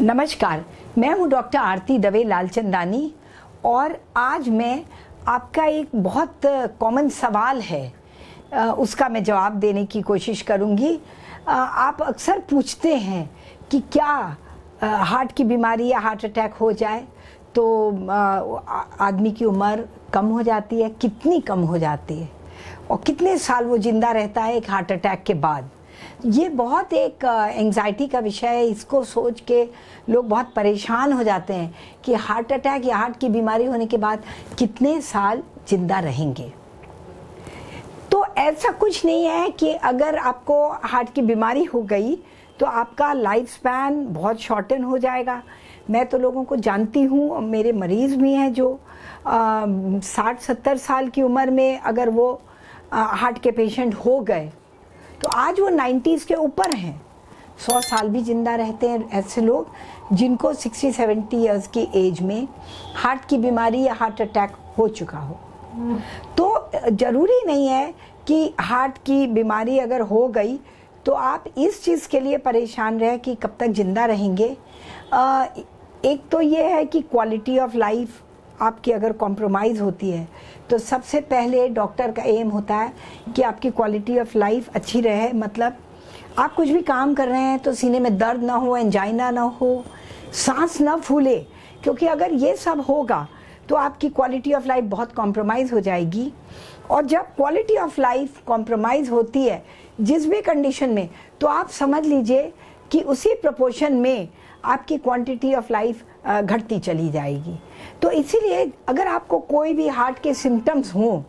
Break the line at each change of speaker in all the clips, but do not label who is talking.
नमस्कार, मैं हूं डॉक्टर आरती दवे लालचंदानी और आज मैं आपका एक बहुत कॉमन सवाल है उसका मैं जवाब देने की कोशिश करूंगी। आप अक्सर पूछते हैं कि क्या हार्ट की बीमारी या हार्ट अटैक हो जाए तो आदमी की उम्र कम हो जाती है, कितनी कम हो जाती है और कितने साल वो जिंदा रहता है एक हार्ट अटैक के बाद। ये बहुत एक एंजाइटी का विषय है। इसको सोच के लोग बहुत परेशान हो जाते हैं कि हार्ट अटैक या हार्ट की बीमारी होने के बाद कितने साल जिंदा रहेंगे। तो ऐसा कुछ नहीं है कि अगर आपको हार्ट की बीमारी हो गई तो आपका लाइफ स्पैन बहुत शॉर्टन हो जाएगा। मैं तो लोगों को जानती हूँ, मेरे मरीज़ भी हैं जो 60-70 साल की उम्र में अगर वो हार्ट के पेशेंट हो गए तो आज वो 90s के ऊपर हैं, 100 साल भी जिंदा रहते हैं ऐसे लोग जिनको 60-70 इयर्स की एज में हार्ट की बीमारी या हार्ट अटैक हो चुका हो। तो ज़रूरी नहीं है कि हार्ट की बीमारी अगर हो गई तो आप इस चीज़ के लिए परेशान रहे कि कब तक जिंदा रहेंगे। एक तो ये है कि क्वालिटी ऑफ लाइफ आपकी अगर कॉम्प्रोमाइज़ होती है तो सबसे पहले डॉक्टर का एम होता है कि आपकी क्वालिटी ऑफ लाइफ अच्छी रहे। मतलब आप कुछ भी काम कर रहे हैं तो सीने में दर्द ना हो, एंजाइना ना हो, सांस ना फूले, क्योंकि अगर ये सब होगा तो आपकी क्वालिटी ऑफ लाइफ बहुत कॉम्प्रोमाइज़ हो जाएगी। और जब क्वालिटी ऑफ लाइफ कॉम्प्रोमाइज़ होती है जिस भी कंडीशन में, तो आप समझ लीजिए कि उसी प्रोपोर्शन में आपकी क्वांटिटी ऑफ लाइफ घटती चली जाएगी। तो इसीलिए अगर आपको कोई भी हार्ट के सिम्टम्स हों,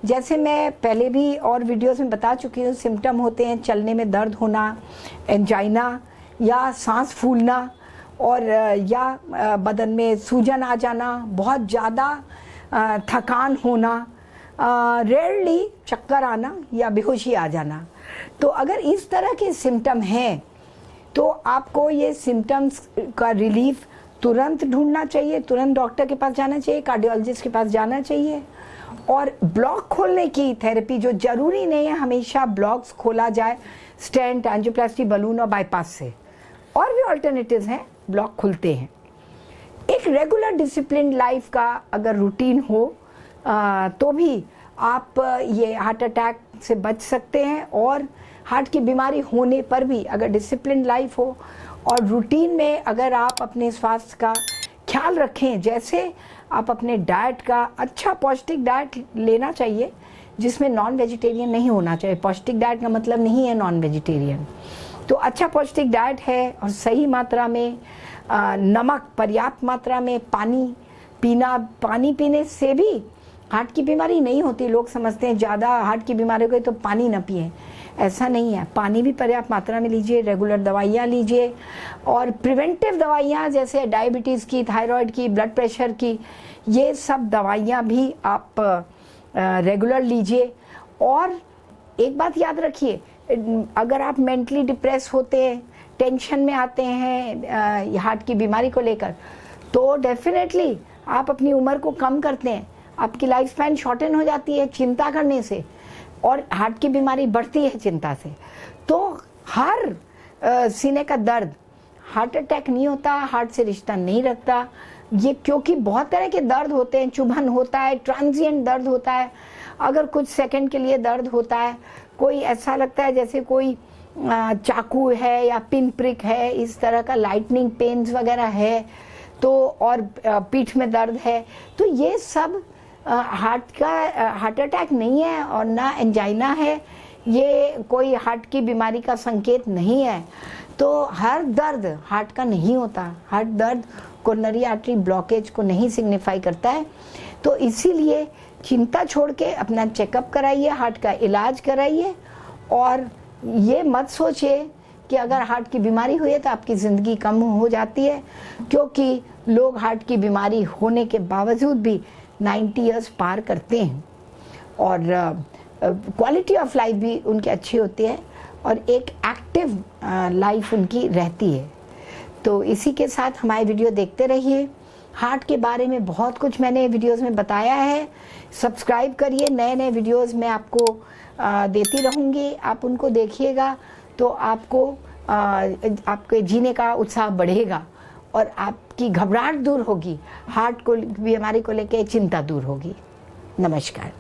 जैसे मैं पहले भी और वीडियोस में बता चुकी हूँ, सिम्टम होते हैं चलने में दर्द होना, एंजाइना या सांस फूलना और या बदन में सूजन आ जाना, बहुत ज़्यादा थकान होना, रेयरली चक्कर आना या बेहोशी आ जाना। तो अगर इस तरह के सिम्टम हैं तो आपको ये सिम्टम्स का रिलीफ तुरंत ढूंढना चाहिए, तुरंत डॉक्टर के पास जाना चाहिए, कार्डियोलॉजिस्ट के पास जाना चाहिए। और ब्लॉक खोलने की थेरेपी, जो ज़रूरी नहीं है हमेशा ब्लॉक्स खोला जाए स्टेंट, एंजियोप्लास्टी, बलून और बाईपास से, और भी अल्टरनेटिव्स हैं, ब्लॉक खुलते हैं। एक रेगुलर डिसिप्लिन लाइफ का अगर रूटीन हो तो भी आप ये हार्ट अटैक से बच सकते हैं। और हार्ट की बीमारी होने पर भी अगर डिसिप्लिन लाइफ हो और रूटीन में अगर आप अपने स्वास्थ्य का ख्याल रखें, जैसे आप अपने डाइट का अच्छा पौष्टिक डाइट लेना चाहिए जिसमें नॉन वेजिटेरियन नहीं होना चाहिए। पौष्टिक डाइट का मतलब नहीं है नॉन वेजिटेरियन। तो अच्छा पौष्टिक डाइट है और सही मात्रा में नमक, पर्याप्त मात्रा में पानी पीना। पानी पीने से भी हार्ट की बीमारी नहीं होती। लोग समझते हैं ज़्यादा हार्ट की बीमारी हो गई तो पानी न पिए, ऐसा नहीं है। पानी भी पर्याप्त मात्रा में लीजिए, रेगुलर दवाइयाँ लीजिए और प्रिवेंटिव दवाइयाँ जैसे डायबिटीज़ की, थायराइड की, ब्लड प्रेशर की, ये सब दवाइयाँ भी आप रेगुलर लीजिए। और एक बात याद रखिए, अगर आप मेंटली डिप्रेस होते हैं, टेंशन में आते हैं हार्ट की बीमारी को लेकर, तो डेफिनेटली आप अपनी उम्र को कम करते हैं, आपकी लाइफ स्पैन शॉर्टन हो जाती है चिंता करने से, और हार्ट की बीमारी बढ़ती है चिंता से। तो हर सीने का दर्द हार्ट अटैक नहीं होता, हार्ट से रिश्ता नहीं रखता ये, क्योंकि बहुत तरह के दर्द होते हैं। चुभन होता है, ट्रांजिएंट दर्द होता है, अगर कुछ सेकंड के लिए दर्द होता है, कोई ऐसा लगता है जैसे कोई चाकू है या पिन प्रिक है, इस तरह का लाइटनिंग पेन्स वगैरह है, तो और पीठ में दर्द है, तो ये सब हार्ट अटैक नहीं है और ना एंजाइना है, ये कोई हार्ट की बीमारी का संकेत नहीं है। तो हर दर्द हार्ट का नहीं होता, हर दर्द कोरोनरी आर्टरी ब्लॉकेज को नहीं सिग्निफाई करता है। तो इसीलिए चिंता छोड़ के अपना चेकअप कराइए, हार्ट का इलाज कराइए और ये मत सोचिए कि अगर हार्ट की बीमारी हुई है तो आपकी ज़िंदगी कम हो जाती है, क्योंकि लोग हार्ट की बीमारी होने के बावजूद भी 90 इयर्स पार करते हैं और क्वालिटी ऑफ लाइफ भी उनकी अच्छी होती है और एक एक्टिव लाइफ उनकी रहती है। तो इसी के साथ हमारे वीडियो देखते रहिए। हार्ट के बारे में बहुत कुछ मैंने वीडियोस में बताया है। सब्सक्राइब करिए, नए नए वीडियोस मैं आपको देती रहूँगी, आप उनको देखिएगा तो आपको आपके जीने का उत्साह बढ़ेगा और आपकी घबराहट दूर होगी, हार्ट को बीमारी को लेके चिंता दूर होगी। नमस्कार।